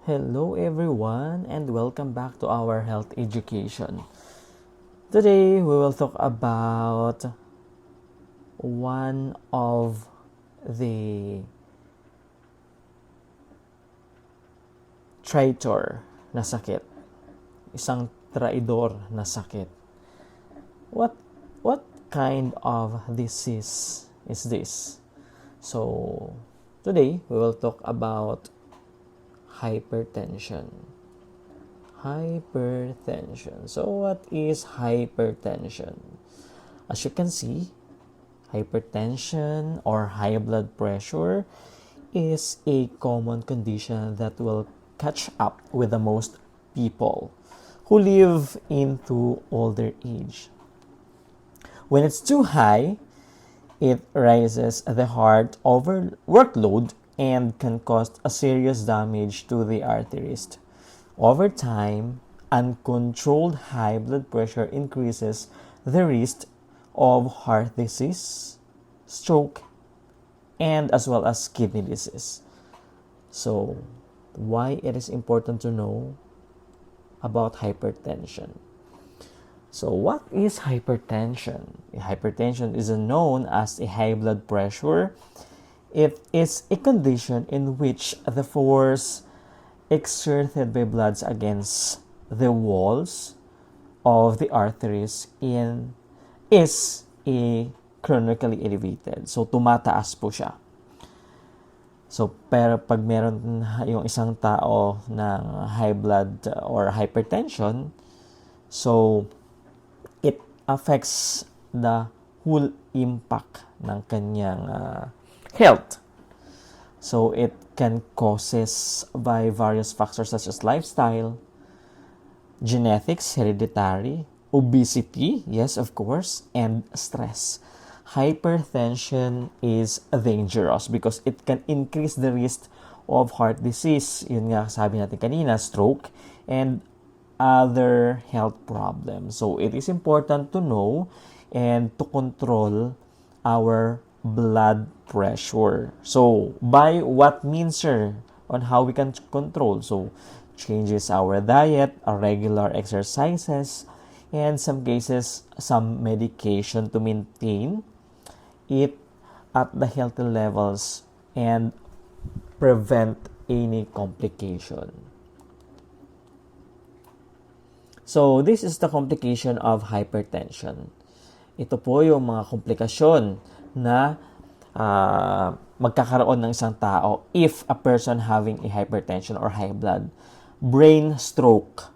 Hello everyone and welcome back to our health education. Today we will talk about one of the traitor na sakit. Isang traidor na sakit. What kind of disease is this? So, today we will talk about hypertension. Hypertension. So, what is hypertension? As you can see, hypertension or high blood pressure is a common condition that will catch up with the most people who live into older age. When it's too high, it raises the heart over workload and can cause a serious damage to the arteries. Over time, uncontrolled high blood pressure increases the risk of heart disease, stroke, and as well as kidney disease. So, why it is important to know about hypertension? So, what is hypertension? Hypertension is known as a high blood pressure. It is a condition in which the force exerted by blood against the walls of the arteries is chronically elevated. So, tumataas po siya. So, pero pag meron yung isang tao ng high blood or hypertension, so, it affects the whole impact ng kanyang health. So, it can causes by various factors such as lifestyle, genetics, hereditary, obesity, yes, of course, and stress. Hypertension is dangerous because it can increase the risk of heart disease, yun nga sabi natin kanina, stroke, and other health problems. So, it is important to know and to control our blood pressure. So, by what means, sir, on how we can control? So, changes our diet, our regular exercises, and some cases, some medication to maintain it at the healthy levels and prevent any complication. So, this is the complication of hypertension. Ito po yung mga komplikasyon na magkakaroon ng isang tao if a person having a hypertension or high blood. Brain stroke.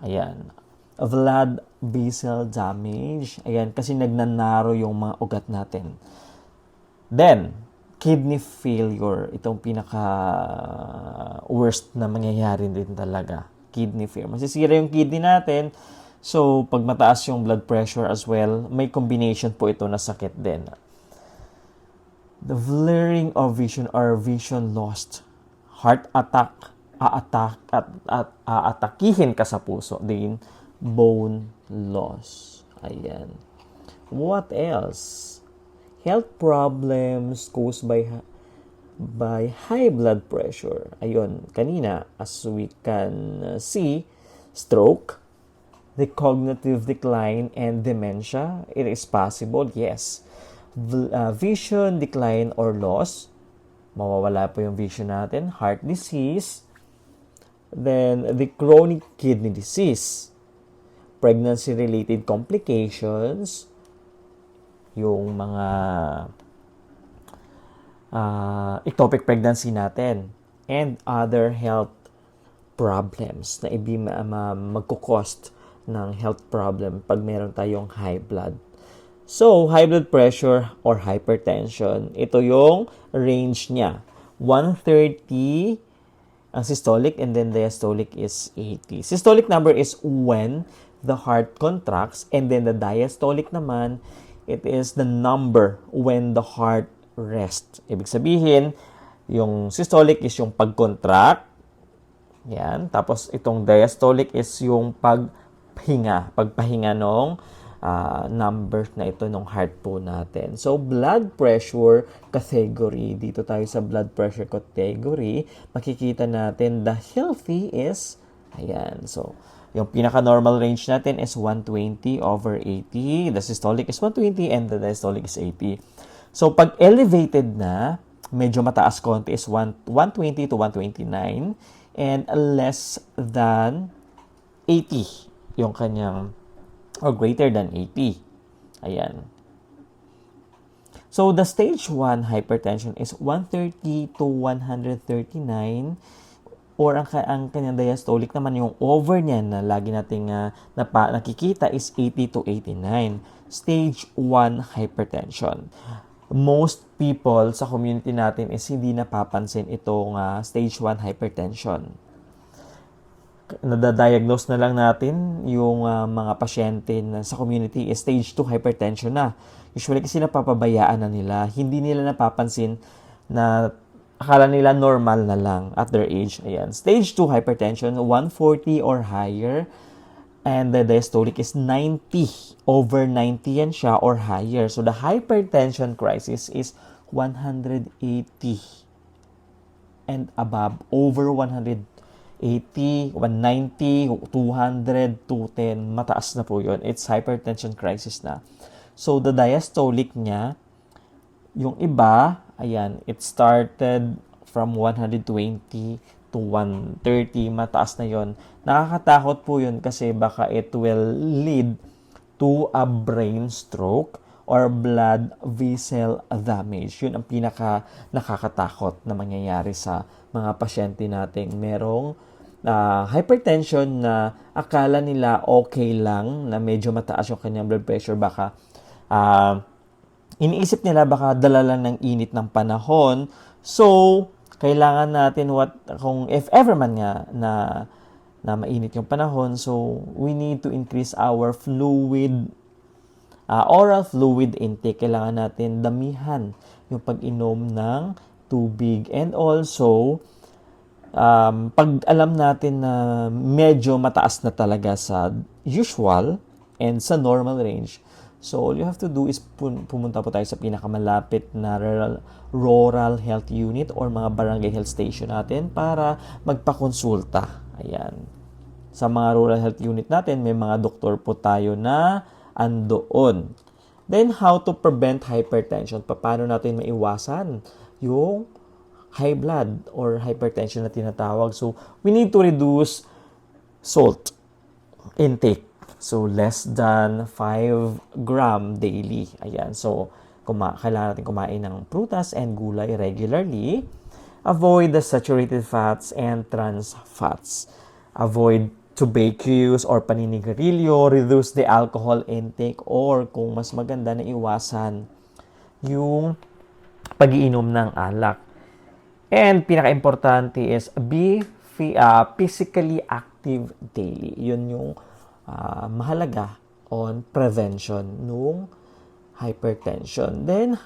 Ayan. Blood vessel damage. Ayan, kasi nagnanaro yung mga ugat natin. Then, kidney failure. Itong pinaka-worst na mangyayari din talaga. Kidney failure. Masisira yung kidney natin. So, pag mataas yung blood pressure as well, may combination po ito na sakit din. The blurring of vision or vision lost. Heart attack, aatakihin ka sa puso. Then, bone loss. Ayan. What else? Health problems caused by high blood pressure. Ayun, kanina, as we can see, stroke, the cognitive decline and dementia, it is possible, yes. Vision decline or loss, mawawala po yung vision natin. Heart disease, then the chronic kidney disease, pregnancy-related complications, yung mga ectopic pregnancy natin, and other health problems na magkukost ng health problem pag meron tayong high blood. So, high blood pressure or hypertension, ito yung range niya. 130 ang systolic and then diastolic is 80. Systolic number is when the heart contracts and then the diastolic naman, it is the number when the heart rests. Ibig sabihin, yung systolic is yung pag-contract. Yan. Tapos, itong diastolic is yung pagpahinga ng numbers na ito ng heart po natin. So, blood pressure category. Dito tayo sa blood pressure category. Makikita natin the healthy is, ayan, so, yung pinaka-normal range natin is 120/80. The systolic is 120 and the diastolic is 80. So, pag elevated na, medyo mataas konti is 120 to 129 and less than 80 yung kanyang, or greater than 80. Ayan. So, the stage 1 hypertension is 130 to 139 or ang kanyang diastolic naman, yung over niya na lagi nating nakikita is 80 to 89. Stage 1 hypertension. Most people sa community natin is hindi napapansin itong stage 1 hypertension. Nadadiagnose na lang natin yung mga pasyente na sa community is stage 2 hypertension na. Usually kasi napapabayaan na nila. Hindi nila napapansin na akala nila normal na lang at their age. Ayan. Stage 2 hypertension, 140 or higher. And the diastolic is 90/90 yan siya or higher. So, the hypertension crisis is 180 and above. Over 180, 190, 200, 210. Mataas na po yun. It's hypertension crisis na. So, the diastolic niya, yung iba, ayan, it started from 120 to 130. Mataas na yon. Nakakatakot po yun kasi baka it will lead to a brain stroke or blood vessel damage. Yun ang pinaka nakakatakot na mangyayari sa mga pasyente nating merong hypertension na akala nila okay lang na medyo mataas yung kanyang blood pressure. Baka iniisip nila baka dala lang ng init ng panahon. So, kailangan natin kung if ever man nga na mainit yung panahon, so we need to increase our fluid, oral fluid intake. Kailangan natin damihan yung pag-inom ng tubig. And also, pag alam natin na medyo mataas na talaga sa usual and sa normal range, so all you have to do is pumunta po tayo sa pinakamalapit na rural health unit or mga barangay health station natin para magpakonsulta. Ayan. Sa mga rural health unit natin, may mga doktor po tayo na andoon. Then, how to prevent hypertension? Paano natin maiwasan yung high blood or hypertension na tinatawag? So, we need to reduce salt intake. So, less than 5 gram daily. Ayan. So, kailangan natin kumain ng prutas and gulay regularly. Avoid the saturated fats and trans fats. Avoid tobacco or paninigarilyo. Reduce the alcohol intake or kung mas maganda na iwasan yung pag-iinom ng alak. And pinaka-importante is be physically active daily. Yun yung mahalaga on prevention ng hypertension. Then,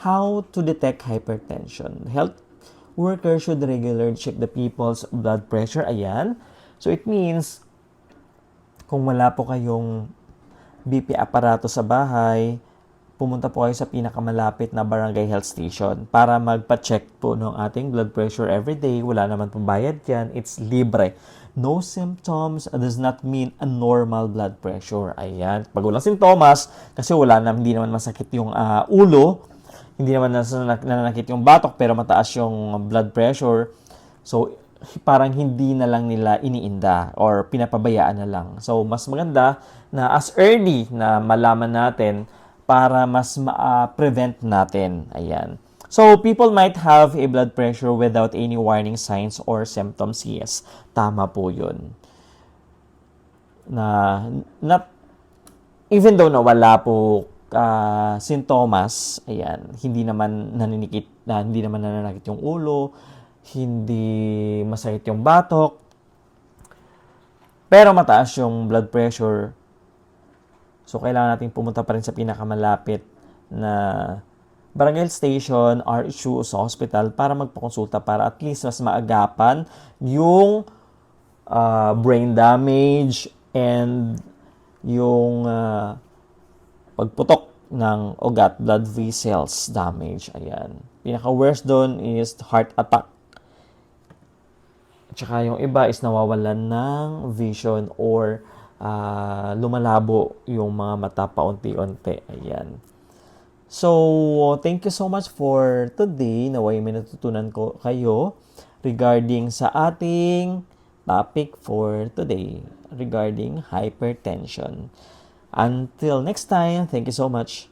how to detect hypertension? Health workers should regularly check the people's blood pressure. Ayan. So, it means, kung wala po kayong BP aparato sa bahay, pumunta po kayo sa pinakamalapit na barangay health station para magpa-check po ng ating blood pressure every day. Wala naman pong bayad yan. It's libre. No symptoms does not mean a normal blood pressure. Ayan. Pag walang sintomas, kasi hindi naman masakit yung ulo, hindi naman nananakit yung batok, pero mataas yung blood pressure. So, parang hindi na lang nila iniinda or pinapabayaan na lang. So, mas maganda na as early na malaman natin para mas ma-prevent natin. Ayan. So, people might have a blood pressure without any warning signs or symptoms. Yes, tama po yun. Even though na wala po sintomas, ayan, hindi naman nananakit yung ulo, hindi masakit yung batok, pero mataas yung blood pressure. So, kailangan natin pumunta pa rin sa pinakamalapit na barangay station, RHU, sa hospital para magpakonsulta para at least mas maagapan yung brain damage and yung pagputok ng ugat, blood vessels damage. Ayan. Pinaka-worst doon is heart attack. Tsaka yung iba is nawawalan ng vision or lumalabo yung mga mata paunti-unti. Ayan. So, thank you so much for today. Naway may natutunan ko kayo regarding sa ating topic for today regarding hypertension. Until next time, thank you so much.